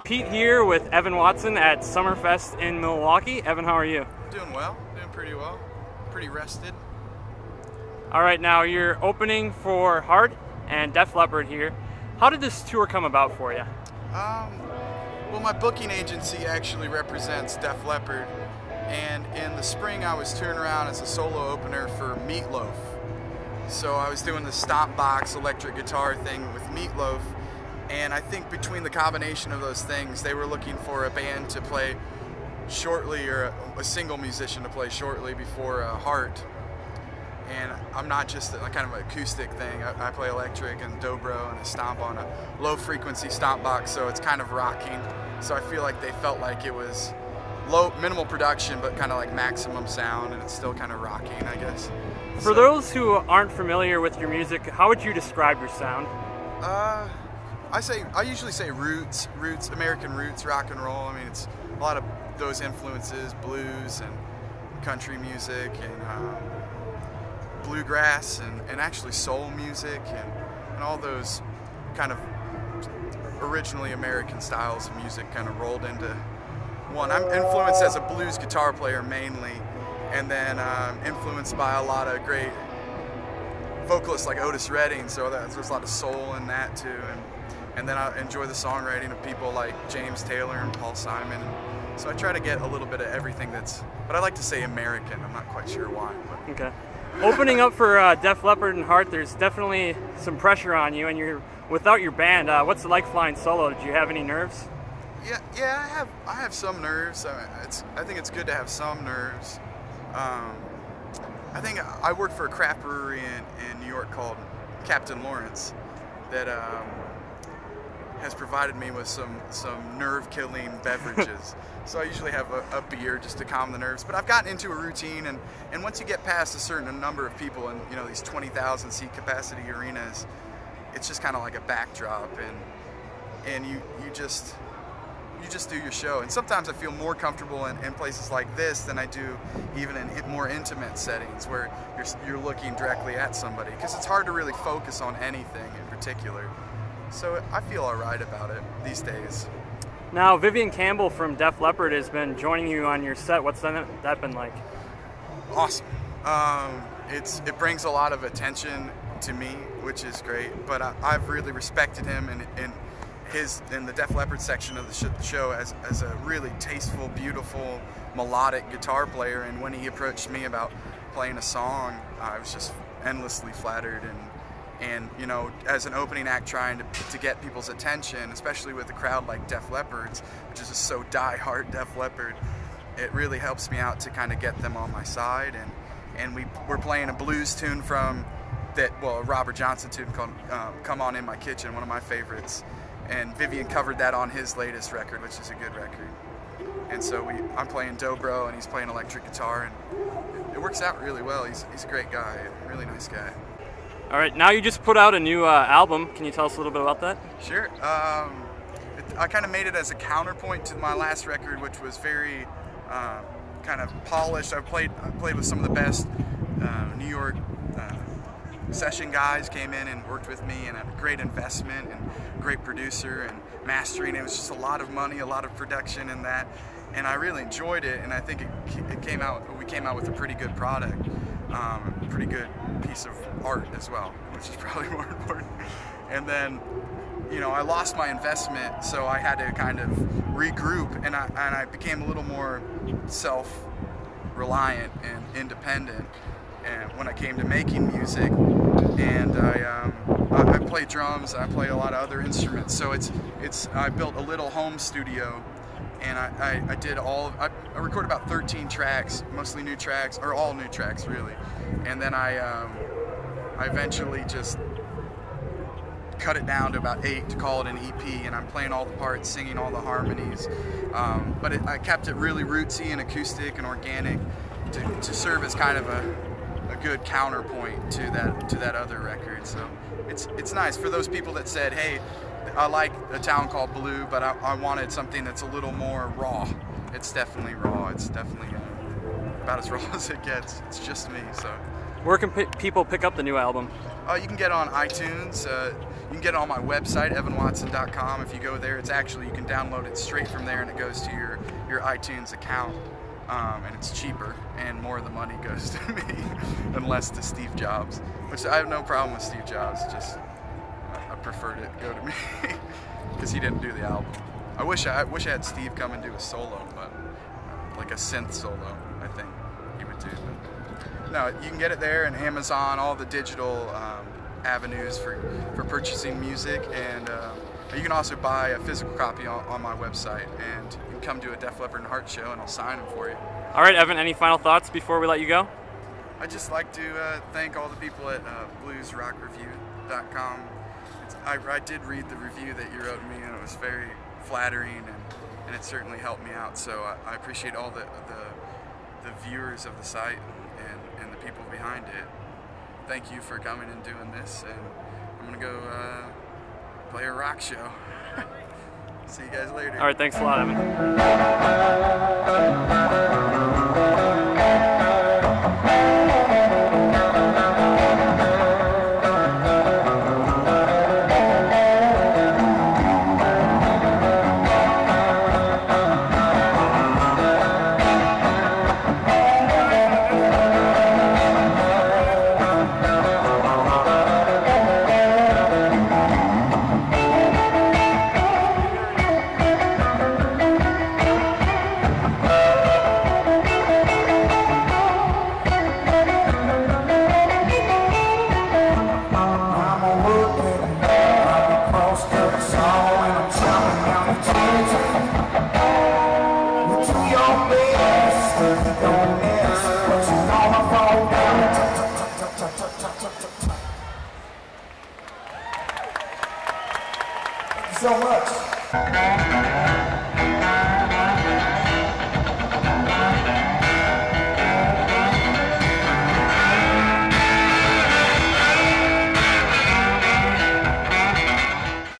Pete here with Evan Watson at Summerfest in Milwaukee. Evan, how are you? Doing well, doing pretty well, pretty rested. All right, now you're opening for Heart and Def Leppard here. How did this tour come about for you? Well, my booking agency actually represents Def Leppard, and in the spring I was touring around as a solo opener for Meatloaf. So I was doing the stomp box electric guitar thing with Meatloaf, and I think between the combination of those things, they were looking for a band to play shortly, or a single musician to play shortly before Heart. And I'm not just a kind of an acoustic thing. I play electric and dobro and a stomp on a low frequency stomp box, so it's kind of rocking. So I feel like they felt like it was minimal production, but kind of like maximum sound, and it's still kind of rocking, I guess. For those who aren't familiar with your music, how would you describe your sound? I usually say roots, American roots, rock and roll. I mean, it's a lot of those influences, blues and country music and bluegrass and actually soul music and all those kind of originally American styles of music kind of rolled into one. I'm influenced as a blues guitar player mainly, and then influenced by a lot of great vocalists like Otis Redding, so there's a lot of soul in that too. And then I enjoy the songwriting of people like James Taylor and Paul Simon. And so I try to get a little bit of everything but I like to say American. I'm not quite sure why. But. Okay. Opening up for Def Leppard and Heart, there's definitely some pressure on you, and you're without your band. What's it like flying solo? Did you have any nerves? Yeah, I have some nerves. I think it's good to have some nerves. I think I work for a craft brewery in New York called Captain Lawrence that has provided me with some nerve-killing beverages. So I usually have a beer just to calm the nerves. But I've gotten into a routine, and once you get past a certain number of people in these 20,000 seat capacity arenas, it's just kind of like a backdrop, and you just do your show. And sometimes I feel more comfortable in places like this than I do even in more intimate settings where you're looking directly at somebody, because it's hard to really focus on anything in particular. So I feel all right about it these days. Now, Vivian Campbell from Def Leppard has been joining you on your set. What's that been like? Awesome. It brings a lot of attention to me, which is great. But I've really respected him in the Def Leppard section of the show as a really tasteful, beautiful, melodic guitar player. And when he approached me about playing a song, I was just endlessly flattered. And as an opening act, trying to get people's attention, especially with a crowd like Def Leppard's, which is just so die-hard Def Leppard, it really helps me out to kind of get them on my side. And we're playing a blues tune a Robert Johnson tune called "Come On In My Kitchen," one of my favorites. And Vivian covered that on his latest record, which is a good record. And so I'm playing dobro and he's playing electric guitar, and it works out really well. He's a great guy, a really nice guy. All right, now you just put out a new album. Can you tell us a little bit about that? Sure. I kind of made it as a counterpoint to my last record, which was very kind of polished. I played with some of the best New York session guys, came in and worked with me, and a great investment and great producer and mastering. It was just a lot of money, a lot of production in that, and I really enjoyed it. And I think we came out with a pretty good product. Pretty good piece of art as well, which is probably more important. And then, I lost my investment, so I had to kind of regroup, and I became a little more self-reliant and independent. And when I came to making music, and I play drums, I play a lot of other instruments, so I built a little home studio. And I recorded about 13 tracks, mostly new tracks, or all new tracks really. And then I eventually just cut it down to about 8 to call it an EP, and I'm playing all the parts, singing all the harmonies. But I kept it really rootsy and acoustic and organic to serve as kind of a good counterpoint to that other record. So it's nice for those people that said, hey, I like A Town Called Blue, but I wanted something that's a little more raw. It's definitely raw. It's definitely about as raw as it gets. It's just me. So where can people pick up the new album? You can get on iTunes. You can get it on my website, evanwatson.com. If you go there, it's actually, you can download it straight from there, and it goes to your iTunes account, and it's cheaper, and more of the money goes to me and less to Steve Jobs, which I have no problem with Steve Jobs, just I preferred it go to me because he didn't do the album. I wish I had Steve come and do a solo, but like a synth solo, I think he would do. But no, you can get it there, and Amazon, all the digital avenues for purchasing music, and you can also buy a physical copy on my website, and you can come to a Def Leppard and Heart show, and I'll sign them for you. All right, Evan, any final thoughts before we let you go? I'd just like to thank all the people at bluesrockreview.com. I did read the review that you wrote me, and it was very flattering, and it certainly helped me out. So I appreciate all the viewers of the site and the people behind it. Thank you for coming and doing this, and I'm gonna go play a rock show. See you guys later. All right, thanks a lot, Evan. So much.